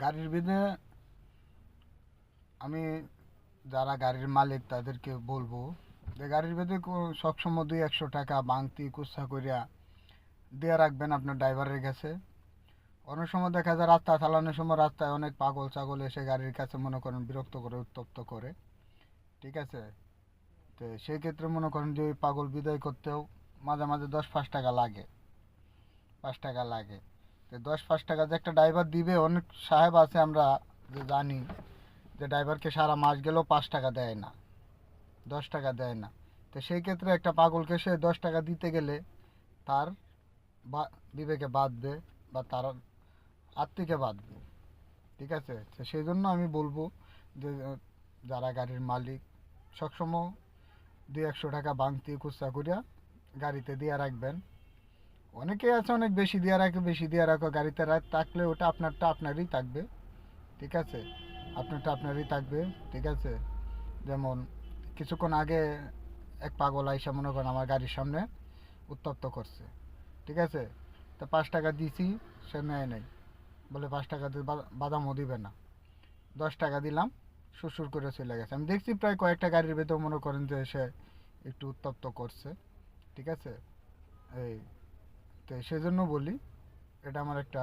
গাড়ির বিধে আমি যারা গাড়ির মালিক তাদেরকে বলবো যে গাড়ির ভেতরে সবসময় 200-100 টাকা বাংতি কুচ্ছা করিয়া দিয়ে রাখবেন আপনার ড্রাইভারের কাছে। অনেক সময় দেখা যায় রাস্তা চালানোর সময় রাস্তায় অনেক পাগল ছাগল এসে গাড়ির কাছে মনে করেন বিরক্ত করে উত্তপ্ত করে, ঠিক আছে? তো সেই ক্ষেত্রে মনে করেন যে ওই পাগল বিদায় করতেও মাঝে মাঝে 10-5 টাকা লাগে, 5 টাকা লাগে। তো 10-5 টাকা যে একটা ড্রাইভার দিবে, অনেক সাহেব আছে আমরা যে জানি যে ড্রাইভারকে সারা মাস গেলেও 5 টাকা দেয় না, 10 টাকা দেয় না। তো সেই ক্ষেত্রে একটা পাগলকে সে 10 টাকা দিতে গেলে তার বিবেকে বাঁধবে বা তার আত্মিকে বাঁধবে, ঠিক আছে? তো সেই জন্য আমি বলবো যে যারা গাড়ির মালিক সবসময় 200-100 টাকা বাংতি খুচরা করিয়া গাড়িতে দিয়ে রাখবেন। অনেকেই আছে অনেক বেশি দিয়ে রাখে, বেশি দিয়ে রাখো গাড়িতে থাকলে ওটা আপনারটা আপনারই থাকবে, ঠিক আছে? আপনারটা আপনারই থাকবে, ঠিক আছে? যেমন কিছুক্ষণ আগে এক পাগল আইসা মনে করেন আমার গাড়ির সামনে উত্তপ্ত করছে, ঠিক আছে? তো 5 টাকা দিছি, সে নেয় নাই, বলে 5 টাকা দিয়ে বাদামও দিবে না। 10 টাকা দিলাম, সুরসুর করে চলে গেছে। আমি দেখছি প্রায় কয়েকটা গাড়ির ভেতর মনে করেন যে সে একটু উত্তপ্ত করছে, ঠিক আছে? এই তো সেজন্য বলি এটা আমার একটা